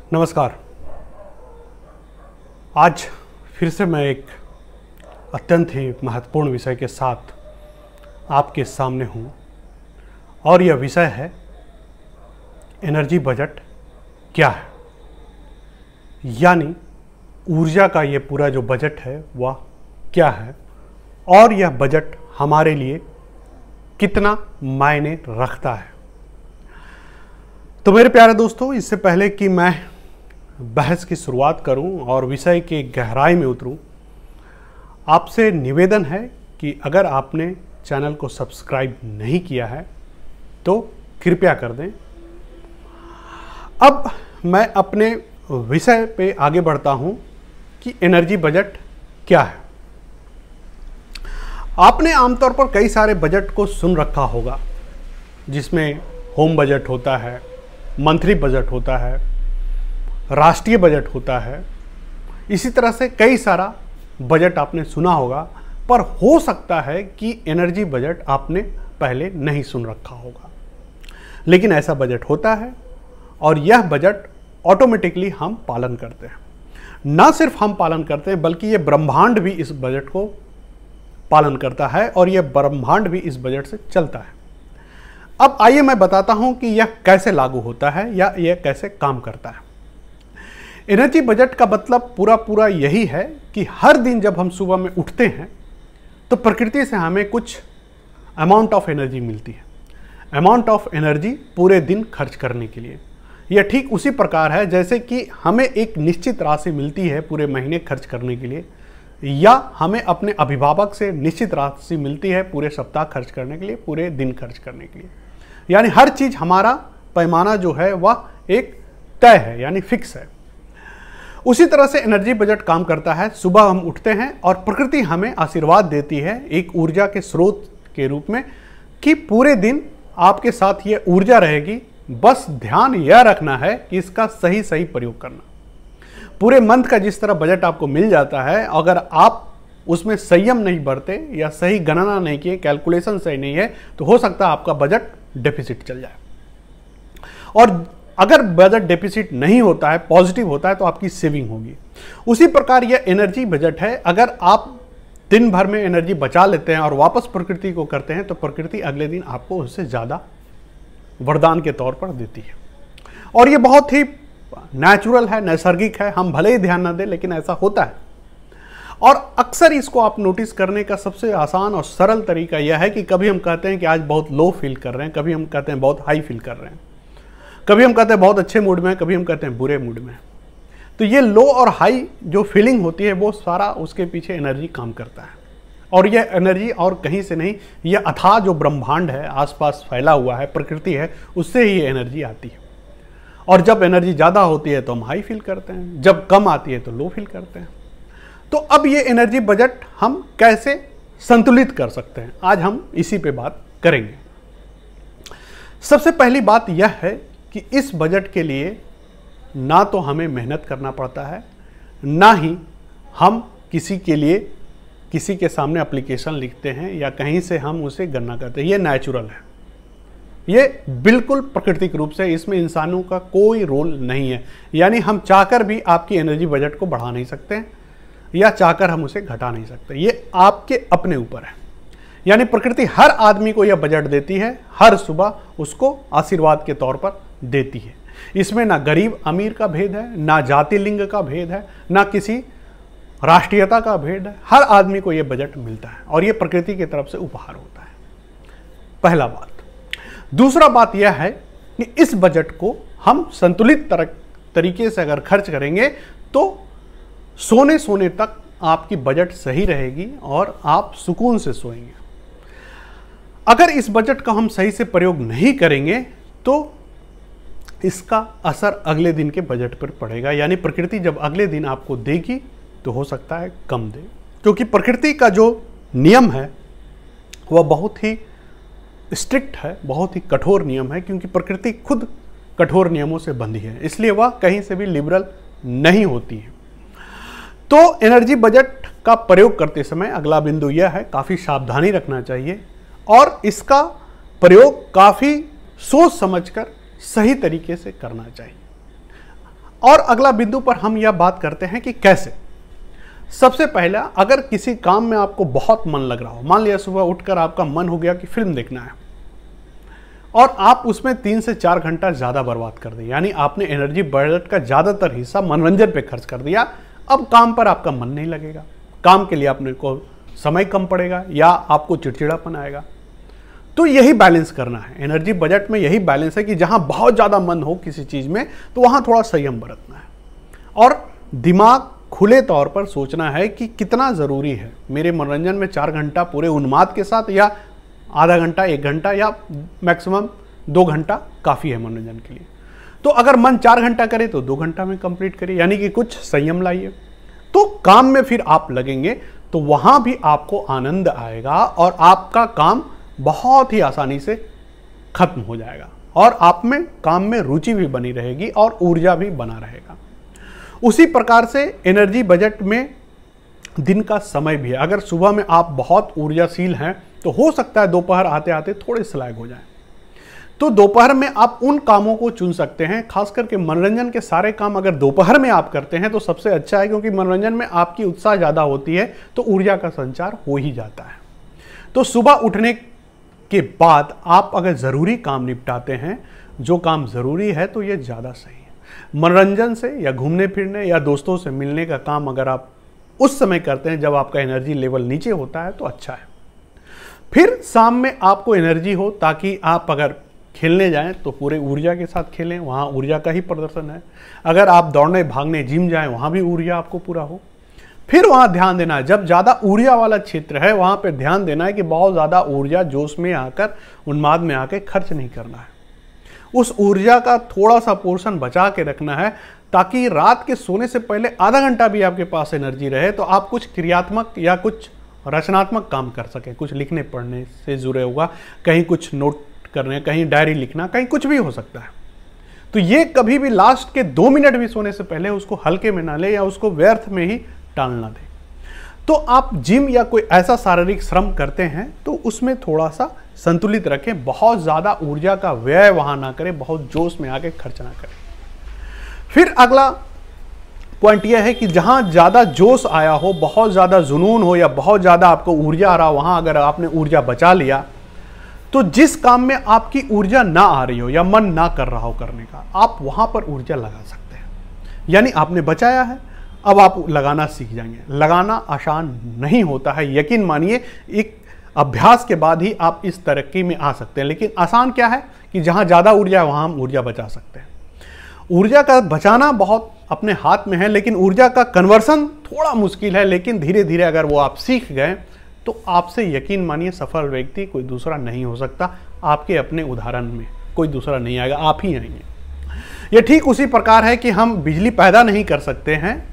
नमस्कार। आज फिर से मैं एक अत्यंत ही महत्वपूर्ण विषय के साथ आपके सामने हूँ और यह विषय है एनर्जी बजट क्या है, यानी ऊर्जा का ये पूरा जो बजट है वह क्या है और यह बजट हमारे लिए कितना मायने रखता है। तो मेरे प्यारे दोस्तों, इससे पहले कि मैं बहस की शुरुआत करूं और विषय की गहराई में उतरूं, आपसे निवेदन है कि अगर आपने चैनल को सब्सक्राइब नहीं किया है तो कृपया कर दें। अब मैं अपने विषय पे आगे बढ़ता हूं कि एनर्जी बजट क्या है। आपने आमतौर पर कई सारे बजट को सुन रखा होगा, जिसमें होम बजट होता है, मंथली बजट होता है, राष्ट्रीय बजट होता है। इसी तरह से कई सारा बजट आपने सुना होगा, पर हो सकता है कि एनर्जी बजट आपने पहले नहीं सुन रखा होगा। लेकिन ऐसा बजट होता है और यह बजट ऑटोमेटिकली हम पालन करते हैं। ना सिर्फ हम पालन करते हैं बल्कि यह ब्रह्मांड भी इस बजट को पालन करता है और यह ब्रह्मांड भी इस बजट से चलता है। अब आइए मैं बताता हूं कि यह कैसे लागू होता है या यह कैसे काम करता है। एनर्जी बजट का मतलब पूरा यही है कि हर दिन जब हम सुबह में उठते हैं तो प्रकृति से हमें कुछ अमाउंट ऑफ एनर्जी मिलती है। अमाउंट ऑफ एनर्जी पूरे दिन खर्च करने के लिए। यह ठीक उसी प्रकार है जैसे कि हमें एक निश्चित राशि मिलती है पूरे महीने खर्च करने के लिए, या हमें अपने अभिभावक से निश्चित राशि मिलती है पूरे सप्ताह खर्च करने के लिए, पूरे दिन खर्च करने के लिए। यानी हर चीज हमारा पैमाना जो है वह एक तय है, यानी फिक्स है। उसी तरह से एनर्जी बजट काम करता है। सुबह हम उठते हैं और प्रकृति हमें आशीर्वाद देती है एक ऊर्जा के स्रोत के रूप में कि पूरे दिन आपके साथ ये ऊर्जा रहेगी। बस ध्यान यह रखना है कि इसका सही प्रयोग करना। पूरे मंथ का जिस तरह बजट आपको मिल जाता है, अगर आप उसमें संयम नहीं बरते या सही गणना नहीं किए, कैलकुलेशन सही नहीं है, तो हो सकता है आपका बजट डेफिसिट चल जाए। और अगर बजट डेफिसिट नहीं होता है, पॉजिटिव होता है, तो आपकी सेविंग होगी। उसी प्रकार यह एनर्जी बजट है। अगर आप दिन भर में एनर्जी बचा लेते हैं और वापस प्रकृति को करते हैं तो प्रकृति अगले दिन आपको उससे ज़्यादा वरदान के तौर पर देती है। और यह बहुत ही नेचुरल है, नैसर्गिक है। हम भले ही ध्यान न दें लेकिन ऐसा होता है। और अक्सर इसको आप नोटिस करने का सबसे आसान और सरल तरीका यह है कि कभी हम कहते हैं कि आज बहुत लो फील कर रहे हैं, कभी हम कहते हैं बहुत हाई फील कर रहे हैं, कभी हम कहते हैं बहुत अच्छे मूड में, कभी हम कहते हैं बुरे मूड में। तो ये लो और हाई जो फीलिंग होती है वो सारा उसके पीछे एनर्जी काम करता है। और यह एनर्जी और कहीं से नहीं, यह अथाह जो ब्रह्मांड है आसपास फैला हुआ है, प्रकृति है, उससे ही ये एनर्जी आती है। और जब एनर्जी ज़्यादा होती है तो हम हाई फील करते हैं, जब कम आती है तो लो फील करते हैं। तो अब ये एनर्जी बजट हम कैसे संतुलित कर सकते हैं, आज हम इसी पे बात करेंगे। सबसे पहली बात यह है कि इस बजट के लिए ना तो हमें मेहनत करना पड़ता है, ना ही हम किसी के सामने एप्लीकेशन लिखते हैं या कहीं से हम उसे गणना करते हैं। ये नेचुरल है, ये बिल्कुल प्राकृतिक रूप से, इसमें इंसानों का कोई रोल नहीं है। यानी हम चाहकर भी आपकी एनर्जी बजट को बढ़ा नहीं सकते हैं या चाहकर हम उसे घटा नहीं सकते। ये आपके अपने ऊपर है। यानी प्रकृति हर आदमी को यह बजट देती है, हर सुबह उसको आशीर्वाद के तौर पर देती है। इसमें ना गरीब अमीर का भेद है, ना जाति लिंग का भेद है, ना किसी राष्ट्रीयता का भेद है। हर आदमी को यह बजट मिलता है और यह प्रकृति की तरफ से उपहार होता है। पहला बात। दूसरा बात यह है कि इस बजट को हम संतुलित तरीके से अगर खर्च करेंगे तो सोने तक आपकी बजट सही रहेगी और आप सुकून से सोएंगे। अगर इस बजट का हम सही से प्रयोग नहीं करेंगे तो इसका असर अगले दिन के बजट पर पड़ेगा। यानी प्रकृति जब अगले दिन आपको देगी तो हो सकता है कम दे, क्योंकि प्रकृति का जो नियम है वह बहुत ही स्ट्रिक्ट है, बहुत ही कठोर नियम है, क्योंकि प्रकृति खुद कठोर नियमों से बंधी है, इसलिए वह कहीं से भी लिबरल नहीं होती है। तो एनर्जी बजट का प्रयोग करते समय अगला बिंदु यह है, काफ़ी सावधानी रखना चाहिए और इसका प्रयोग काफ़ी सोच समझकर सही तरीके से करना चाहिए। और अगला बिंदु पर हम यह बात करते हैं कि कैसे। सबसे पहला, अगर किसी काम में आपको बहुत मन लग रहा हो, मान लिया सुबह उठकर आपका मन हो गया कि फिल्म देखना है और आप उसमें 3 से 4 घंटा ज़्यादा बर्बाद कर दिया, यानी आपने एनर्जी बजट का ज़्यादातर हिस्सा मनोरंजन पे खर्च कर दिया। अब काम पर आपका मन नहीं लगेगा, काम के लिए अपने को समय कम पड़ेगा या आपको चिड़चिड़ापन आएगा। तो यही बैलेंस करना है एनर्जी बजट में, यही बैलेंस है कि जहां बहुत ज़्यादा मन हो किसी चीज़ में तो वहां थोड़ा संयम बरतना है और दिमाग खुले तौर पर सोचना है कि कितना ज़रूरी है मेरे मनोरंजन में 4 घंटा पूरे उन्माद के साथ, या आधा घंटा, 1 घंटा या मैक्सिमम 2 घंटा काफ़ी है मनोरंजन के लिए। तो अगर मन 4 घंटा करे तो 2 घंटा में कंप्लीट करिए, यानी कि कुछ संयम लाइए। तो काम में फिर आप लगेंगे तो वहाँ भी आपको आनंद आएगा और आपका काम बहुत ही आसानी से खत्म हो जाएगा और आप में काम में रुचि भी बनी रहेगी और ऊर्जा भी बना रहेगा। उसी प्रकार से एनर्जी बजट में दिन का समय भी है। अगर सुबह में आप बहुत ऊर्जाशील हैं तो हो सकता है दोपहर आते आते थोड़े स्लैग हो जाए, तो दोपहर में आप उन कामों को चुन सकते हैं। खास करके मनोरंजन के सारे काम अगर दोपहर में आप करते हैं तो सबसे अच्छा है, क्योंकि मनोरंजन में आपकी उत्साह ज़्यादा होती है तो ऊर्जा का संचार हो ही जाता है। तो सुबह उठने के बाद आप अगर ज़रूरी काम निपटाते हैं, जो काम ज़रूरी है, तो ये ज़्यादा सही है। मनोरंजन से या घूमने फिरने या दोस्तों से मिलने का काम अगर आप उस समय करते हैं जब आपका एनर्जी लेवल नीचे होता है तो अच्छा है। फिर शाम में आपको एनर्जी हो ताकि आप अगर खेलने जाएं तो पूरे ऊर्जा के साथ खेलें, वहाँ ऊर्जा का ही प्रदर्शन है। अगर आप दौड़ने भागने जिम जाएं वहाँ भी ऊर्जा आपको पूरा हो। फिर वहाँ ध्यान देना है, जब ज़्यादा ऊर्जा वाला क्षेत्र है वहाँ पे ध्यान देना है कि बहुत ज़्यादा ऊर्जा जोश में आकर, उन्माद में आकर खर्च नहीं करना है। उस ऊर्जा का थोड़ा सा पोर्शन बचा के रखना है ताकि रात के सोने से पहले आधा घंटा भी आपके पास एनर्जी रहे तो आप कुछ क्रियात्मक या कुछ रचनात्मक काम कर सकें। कुछ लिखने पढ़ने से जुड़े होगा, कहीं कुछ नोट करने, कहीं डायरी लिखना, कहीं कुछ भी हो सकता है। तो ये कभी भी लास्ट के 2 मिनट भी सोने से पहले उसको हल्के में ना ले या उसको व्यर्थ में ही टालना दे। तो आप जिम या कोई ऐसा शारीरिक श्रम करते हैं तो उसमें थोड़ा सा संतुलित रखें, बहुत ज़्यादा ऊर्जा का व्यय वहाँ ना करें, बहुत जोश में आके खर्च ना करें। फिर अगला पॉइंट यह है कि जहाँ ज़्यादा जोश आया हो, बहुत ज़्यादा जुनून हो या बहुत ज़्यादा आपको ऊर्जा आ रहा हो, वहाँ अगर आपने ऊर्जा बचा लिया तो जिस काम में आपकी ऊर्जा ना आ रही हो या मन ना कर रहा हो करने का, आप वहाँ पर ऊर्जा लगा सकते हैं। यानी आपने बचाया है, अब आप लगाना सीख जाएंगे। लगाना आसान नहीं होता है, यकीन मानिए, एक अभ्यास के बाद ही आप इस तरक्की में आ सकते हैं। लेकिन आसान क्या है कि जहाँ ज़्यादा ऊर्जा है वहाँ हम ऊर्जा बचा सकते हैं। ऊर्जा का बचाना बहुत अपने हाथ में है, लेकिन ऊर्जा का कन्वर्सन थोड़ा मुश्किल है। लेकिन धीरे धीरे अगर वो आप सीख गए तो आपसे यकीन मानिए सफल व्यक्ति कोई दूसरा नहीं हो सकता। आपके अपने उदाहरण में कोई दूसरा नहीं आएगा, आप ही आएंगे। ये ठीक उसी प्रकार है कि हम बिजली पैदा नहीं कर सकते हैं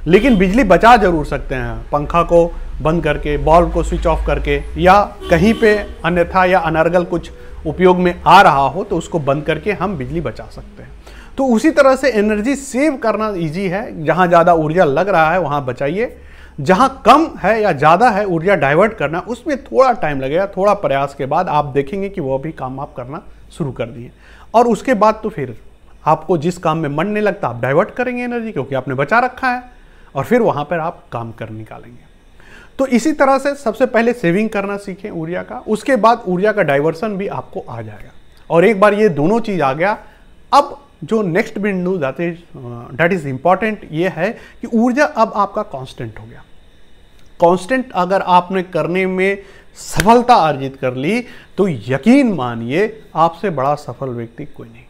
लेकिन बिजली बचा जरूर सकते हैं। पंखा को बंद करके, बल्ब को स्विच ऑफ करके, या कहीं पे अन्यथा या अनर्गल कुछ उपयोग में आ रहा हो तो उसको बंद करके हम बिजली बचा सकते हैं। तो उसी तरह से एनर्जी सेव करना इजी है। जहाँ ज़्यादा ऊर्जा लग रहा है वहाँ बचाइए, जहाँ कम है या ज़्यादा है ऊर्जा डाइवर्ट करना, उसमें थोड़ा टाइम लगेगा। थोड़ा प्रयास के बाद आप देखेंगे कि वो भी काम आप करना शुरू कर दिए, और उसके बाद तो फिर आपको जिस काम में मन नहीं लगता आप डाइवर्ट करेंगे एनर्जी, क्योंकि आपने बचा रखा है, और फिर वहाँ पर आप काम कर निकालेंगे। तो इसी तरह से सबसे पहले सेविंग करना सीखें ऊर्जा का, उसके बाद ऊर्जा का डाइवर्सन भी आपको आ जाएगा। और एक बार ये दोनों चीज़ आ गया, अब जो नेक्स्ट बिंदु दैट इज इंपॉर्टेंट ये है कि ऊर्जा अब आपका कांस्टेंट हो गया। कांस्टेंट अगर आपने करने में सफलता अर्जित कर ली तो यकीन मानिए आपसे बड़ा सफल व्यक्ति कोई नहीं।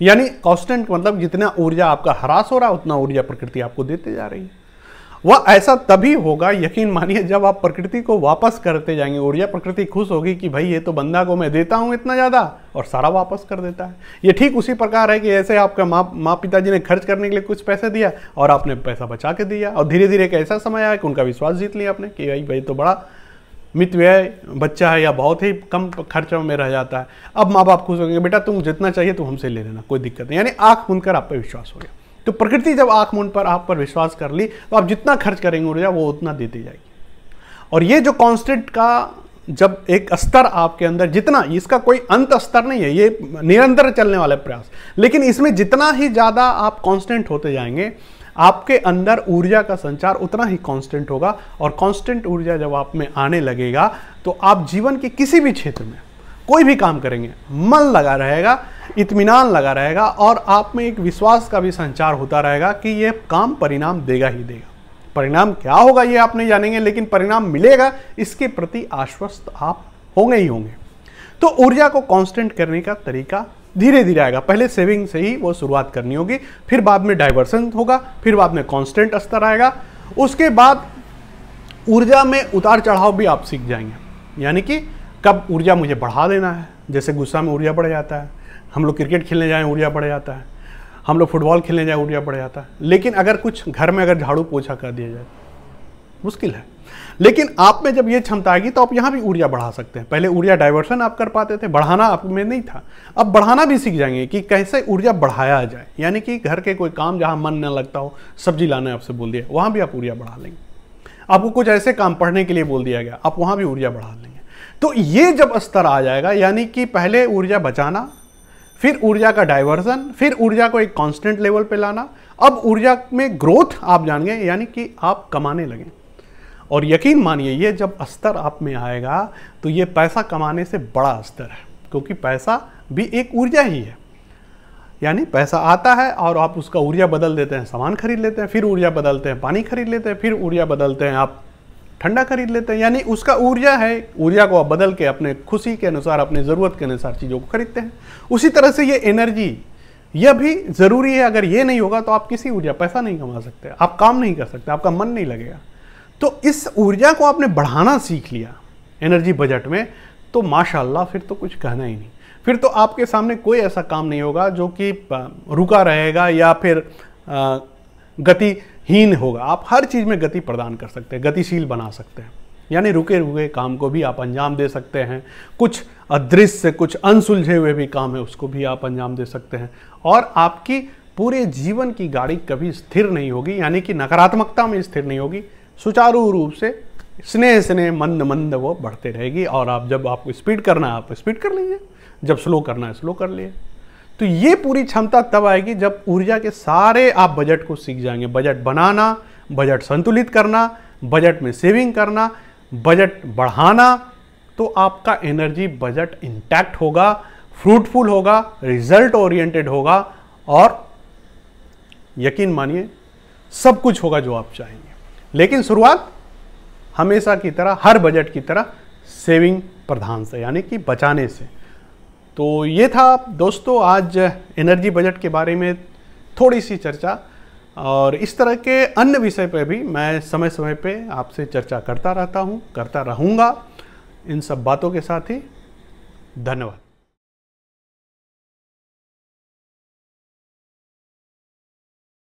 यानी कांस्टेंट मतलब जितना ऊर्जा आपका ह्रास हो रहा है उतना ऊर्जा प्रकृति आपको देते जा रही है। वह ऐसा तभी होगा यकीन मानिए जब आप प्रकृति को वापस करते जाएंगे। ऊर्जा प्रकृति खुश होगी कि भाई ये तो बंदा को मैं देता हूँ इतना ज़्यादा, और सारा वापस कर देता है। ये ठीक उसी प्रकार है कि ऐसे आपका माँ पिताजी ने खर्च करने के लिए कुछ पैसे दिया और आपने पैसा बचा के दिया, और धीरे धीरे एक ऐसा समय आया कि उनका विश्वास जीत लिया आपने कि भाई तो बड़ा मित व्यय बच्चा है या बहुत ही कम खर्चों में रह जाता है। अब माँ बाप खुश होंगे, बेटा तुम जितना चाहिए तुम हमसे ले लेना, कोई दिक्कत नहीं। यानी आँख मूंद कर आप पर विश्वास हो गया। तो प्रकृति जब आंख मूंद पर आप पर विश्वास कर ली तो आप जितना खर्च करेंगे ऊर्जा वो उतना देती जाएगी। और ये जो कांस्टेंट का जब एक स्तर आपके अंदर, जितना, इसका कोई अंत स्तर नहीं है, ये निरंतर चलने वाला प्रयास, लेकिन इसमें जितना ही ज़्यादा आप कांस्टेंट होते जाएंगे, आपके अंदर ऊर्जा का संचार उतना ही कांस्टेंट होगा। और कांस्टेंट ऊर्जा जब आप में आने लगेगा तो आप जीवन के किसी भी क्षेत्र में कोई भी काम करेंगे, मन लगा रहेगा, इत्मीनान लगा रहेगा, और आप में एक विश्वास का भी संचार होता रहेगा कि ये काम परिणाम देगा ही देगा। परिणाम क्या होगा ये आप नहीं जानेंगे, लेकिन परिणाम मिलेगा, इसके प्रति आश्वस्त आप होंगे ही होंगे। तो ऊर्जा को कांस्टेंट करने का तरीका धीरे धीरे आएगा। पहले सेविंग से ही वो शुरुआत करनी होगी, फिर बाद में डाइवर्सन होगा, फिर बाद में कांस्टेंट स्तर आएगा, उसके बाद ऊर्जा में उतार चढ़ाव भी आप सीख जाएंगे। यानी कि कब ऊर्जा मुझे बढ़ा देना है, जैसे गुस्सा में ऊर्जा बढ़ जाता है, हम लोग क्रिकेट खेलने जाएं ऊर्जा बढ़ जाता है, हम लोग फुटबॉल खेलने जाएं ऊर्जा बढ़ जाता है। लेकिन अगर कुछ घर में अगर झाड़ू पोछा कर दिया जाए मुश्किल है। लेकिन आप में जब ये क्षमता आएगी तो आप यहाँ भी ऊर्जा बढ़ा सकते हैं। पहले ऊर्जा डाइवर्सन आप कर पाते थे, बढ़ाना आप में नहीं था, अब बढ़ाना भी सीख जाएंगे कि कैसे ऊर्जा बढ़ाया जाए। यानी कि घर के कोई काम जहाँ मन न लगता हो, सब्जी लाने आपसे बोल दिया, वहाँ भी आप ऊर्जा बढ़ा लेंगे। आपको कुछ ऐसे काम पढ़ने के लिए बोल दिया गया, आप वहाँ भी ऊर्जा बढ़ा लेंगे। तो ये जब स्तर आ जाएगा, यानी कि पहले ऊर्जा बचाना, फिर ऊर्जा का डाइवर्सन, फिर ऊर्जा को एक कांस्टेंट लेवल पे लाना, अब ऊर्जा में ग्रोथ आप जान गए, यानी कि आप कमाने लगे। और यकीन मानिए ये जब स्तर आप में आएगा तो ये पैसा कमाने से बड़ा स्तर है, क्योंकि पैसा भी एक ऊर्जा ही है। यानी पैसा आता है और आप उसका ऊर्जा बदल देते हैं, सामान खरीद लेते हैं, फिर ऊर्जा बदलते हैं, पानी खरीद लेते हैं, फिर ऊर्जा बदलते हैं, आप ठंडा खरीद लेते हैं। यानी उसका ऊर्जा है, ऊर्जा को आप बदल के अपने खुशी के अनुसार, अपने ज़रूरत के अनुसार चीज़ों को खरीदते हैं। उसी तरह से ये एनर्जी, यह भी ज़रूरी है। अगर ये नहीं होगा तो आप किसी ऊर्जा, पैसा नहीं कमा सकते, आप काम नहीं कर सकते, आपका मन नहीं लगेगा। तो इस ऊर्जा को आपने बढ़ाना सीख लिया एनर्जी बजट में, तो माशाल्लाह फिर तो कुछ कहना ही नहीं। फिर तो आपके सामने कोई ऐसा काम नहीं होगा जो कि रुका रहेगा या फिर गतिहीन होगा। आप हर चीज़ में गति प्रदान कर सकते हैं, गतिशील बना सकते हैं। यानी रुके रुके काम को भी आप अंजाम दे सकते हैं, कुछ अदृश्य, कुछ अनसुलझे हुए भी काम है उसको भी आप अंजाम दे सकते हैं। और आपकी पूरे जीवन की गाड़ी कभी स्थिर नहीं होगी, यानी कि नकारात्मकता में स्थिर नहीं होगी, सुचारू रूप से स्नेह स्नेह मंद मंद वो बढ़ते रहेगी। और आप जब आपको स्पीड करना है आप स्पीड कर लीजिए, जब स्लो करना है स्लो कर लिए। तो ये पूरी क्षमता तब आएगी जब ऊर्जा के सारे आप बजट को सीख जाएंगे। बजट बनाना, बजट संतुलित करना, बजट में सेविंग करना, बजट बढ़ाना, तो आपका एनर्जी बजट इंटैक्ट होगा, फ्रूटफुल होगा, रिजल्ट ओरिएंटेड होगा, और यकीन मानिए सब कुछ होगा जो आप चाहेंगे। लेकिन शुरुआत हमेशा की तरह, हर बजट की तरह सेविंग प्रधान से, यानी कि बचाने से। तो ये था दोस्तों आज एनर्जी बजट के बारे में थोड़ी सी चर्चा, और इस तरह के अन्य विषय पर भी मैं समय समय पे आपसे चर्चा करता रहता हूँ, करता रहूँगा। इन सब बातों के साथ ही धन्यवाद।